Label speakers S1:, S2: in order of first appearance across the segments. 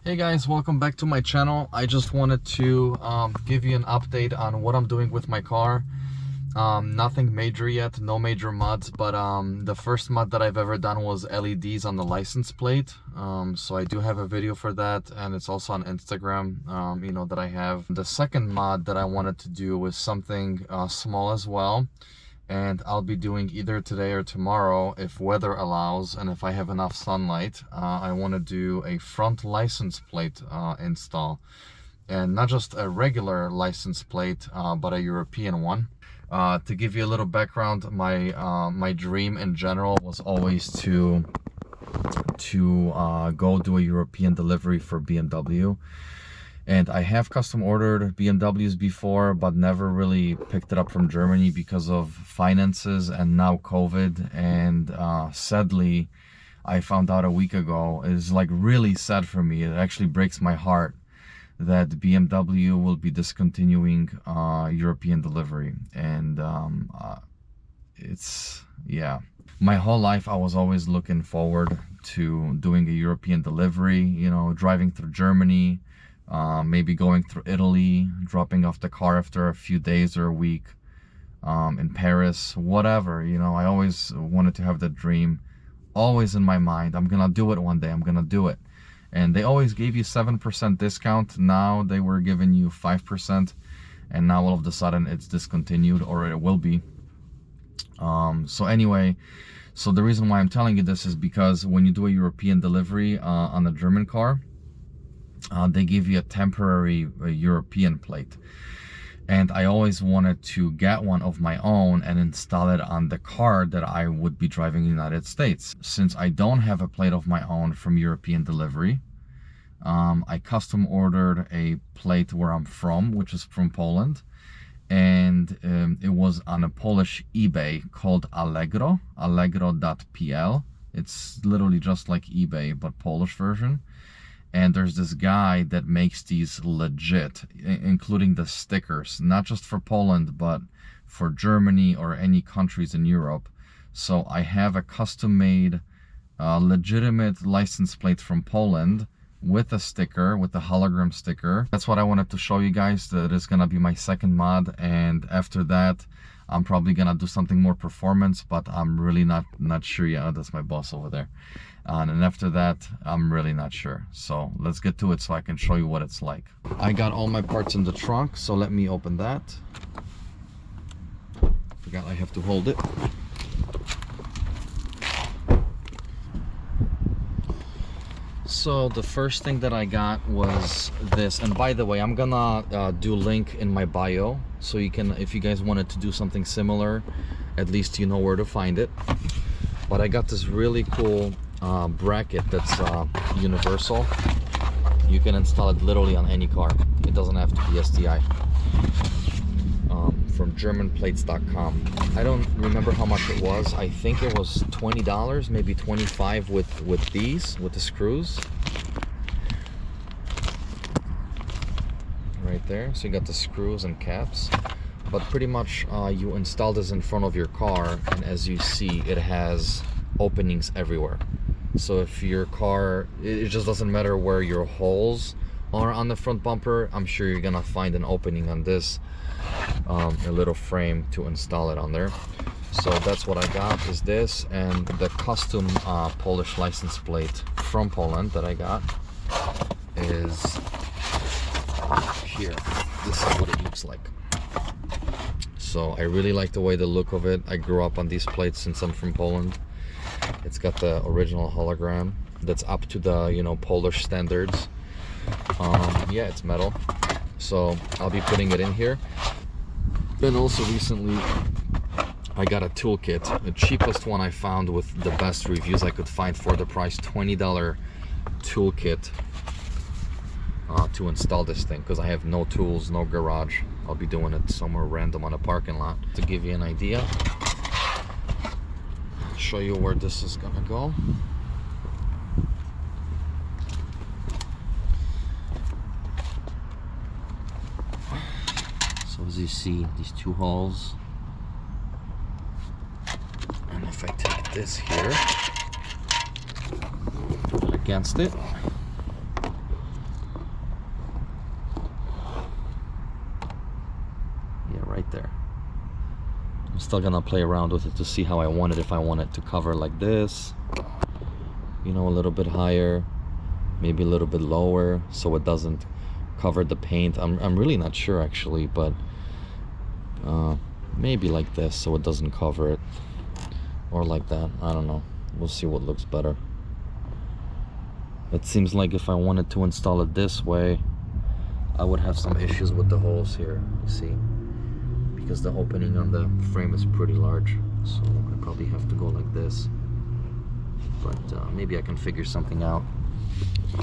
S1: Hey guys, welcome back to my channel. I just wanted to give you an update on what I'm doing with my car. Nothing major yet, no major mods, but the first mod that I've ever done was LEDs on the license plate. So I do have a video for that, and it's also on Instagram, that I have. The second mod that I wanted to do was something small as well, and I'll be doing either today or tomorrow if weather allows and if I have enough sunlight. I want to do a front license plate install, and not just a regular license plate, but a European one. To give you a little background, my dream in general was always to go do a European delivery for BMW. And I have custom ordered BMWs before, but never really picked it up from Germany because of finances and now COVID. And sadly, I found out a week ago, it's like really sad for me. It actually breaks my heart that BMW will be discontinuing European delivery. And yeah. My whole life, I was always looking forward to doing a European delivery, driving through Germany, maybe going through Italy, dropping off the car after a few days or a week, in Paris, whatever. I always wanted to have that dream, always in my mind. I'm gonna do it one day, I'm gonna do it. And they always gave you 7% discount. Now they were giving you 5%, and now all of a sudden it's discontinued, or it will be. So anyway, so the reason why I'm telling you this is because when you do a European delivery on a German car, they give you a temporary European plate, and I always wanted to get one of my own and install it on the car that I would be driving in the United States. Since I don't have a plate of my own from European delivery, I custom ordered a plate where I'm from, which is from Poland, and it was on a Polish eBay called allegro.pl. It's literally just like eBay but Polish version. And there's this guy that makes these legit, including the stickers, not just for Poland, but for Germany or any countries in Europe. So I have a custom-made, legitimate license plate from Poland with a sticker, with the hologram sticker. That's what I wanted to show you guys. That is gonna be my second mod, and after that, I'm probably gonna do something more performance, but I'm really not sure yet. Oh, that's my boss over there. And after that, I'm really not sure. So let's get to it so I can show you what it's like. I got all my parts in the trunk, so let me open that. Forgot I have to hold it. So the first thing that I got was this, and by the way, I'm gonna do link in my bio, so you can, if you guys wanted to do something similar, at least you know where to find it. But I got this really cool bracket that's universal. You can install it literally on any car. It doesn't have to be STI. From germanplates.com. I don't remember how much it was. I think it was $20, maybe $25 with these, with the screws. Right there. So you got the screws and caps. But pretty much you install this in front of your car, and as you see, it has openings everywhere. So if your car, it just doesn't matter where your holes are on the front bumper, I'm sure you're gonna find an opening on this, a little frame to install it on there. So that's what I got, is this, and the custom Polish license plate from Poland that I got is here. This is what it looks like. So I really like the way the look of it. I grew up on these plates since I'm from Poland. It's got the original hologram that's up to the Polish standards. Yeah, it's metal, so I'll be putting it in here. Then also recently I got a toolkit, the cheapest one I found with the best reviews I could find for the price, $20 toolkit to install this thing, because I have no tools, no garage. I'll be doing it somewhere random on a parking lot. To give you an idea, show you where this is gonna go. So as you see, these two holes, and if I take this here against it, right there. I'm still gonna play around with it to see how I want it. If I want it to cover like this, you know, a little bit higher, maybe a little bit lower, so it doesn't cover the paint. I'm really not sure actually, but maybe like this so it doesn't cover it, or like that. I don't know. We'll see what looks better. It seems like if I wanted to install it this way, I would have some issues with the holes here, you see, because the opening on the frame is pretty large, so I probably have to go like this, but maybe I can figure something out. So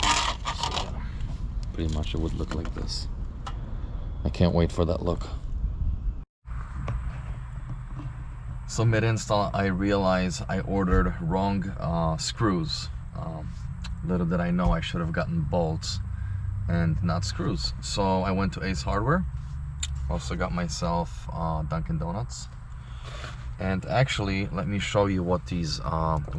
S1: yeah, pretty much it would look like this. I can't wait for that look. So mid-install, I realized I ordered wrong screws. Little did I know I should have gotten bolts and not screws. So I went to Ace Hardware. Also got myself Dunkin' Donuts. And actually, let me show you what these,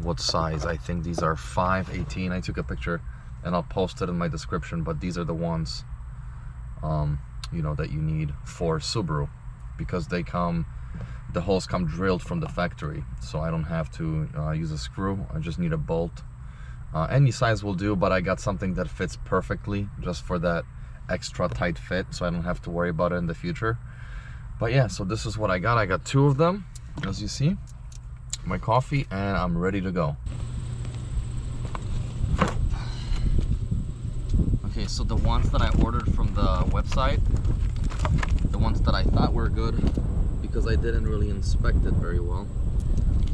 S1: what size. I think these are 5/18. I took a picture and I'll post it in my description, but these are the ones, you know, that you need for Subaru, because they come, the holes come drilled from the factory, so I don't have to use a screw. I just need a bolt. Any size will do, but I got something that fits perfectly just for that extra tight fit, so I don't have to worry about it in the future. But yeah, so this is what I got. I got 2 of them, as you see, my coffee, and I'm ready to go. Okay, so the ones that I ordered from the website, the ones that I thought were good, because I didn't really inspect it very well,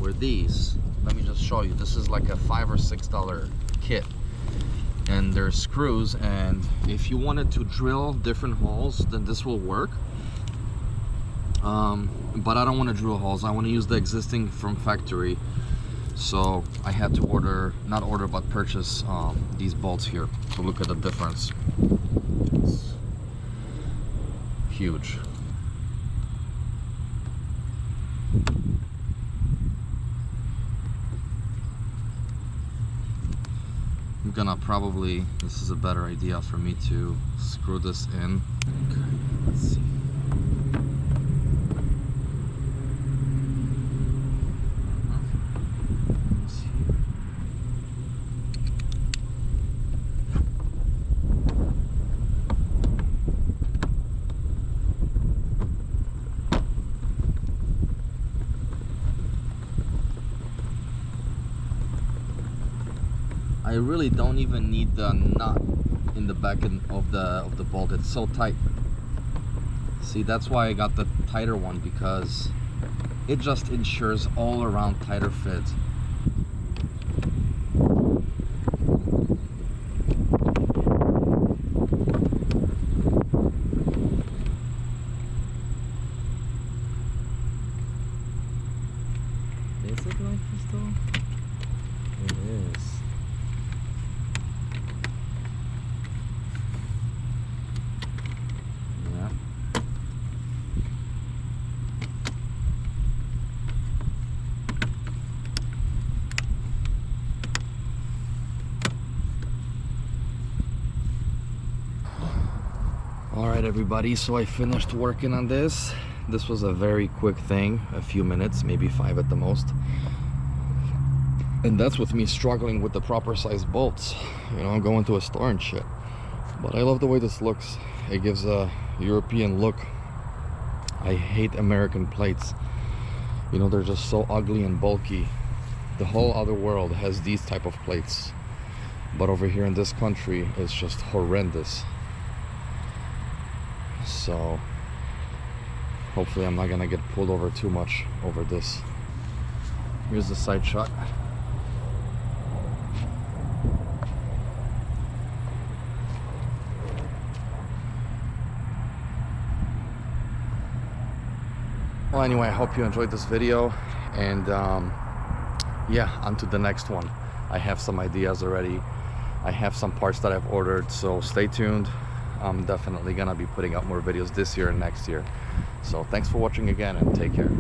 S1: were these. Let me just show you. This is like a $5 or $6 kit, and there's screws, and if you wanted to drill different holes, then this will work. But I don't want to drill holes. I want to use the existing from factory, so I had to order, not order, but purchase these bolts here. So look at the difference. It's huge. I'm gonna probably, this is a better idea for me to screw this in. Okay, let's see. I really don't even need the nut in the back of the bolt. It's so tight. See, that's why I got the tighter one, because it just ensures all around tighter fit. Is it like this though? It is. Alright everybody, so I finished working on this. This was a very quick thing, a few minutes, maybe 5 at the most. And that's with me struggling with the proper size bolts. You know, I'm going to a store and shit. But I love the way this looks. It gives a European look. I hate American plates. You know, they're just so ugly and bulky. The whole other world has these type of plates. But over here in this country, it's just horrendous. So hopefully I'm not gonna get pulled over too much over this. Here's the side shot. Well, anyway, I hope you enjoyed this video, and yeah, on to the next one. I have some ideas already. I have some parts that I've ordered, so stay tuned. I'm definitely gonna be putting out more videos this year and next year. So thanks for watching again, and take care.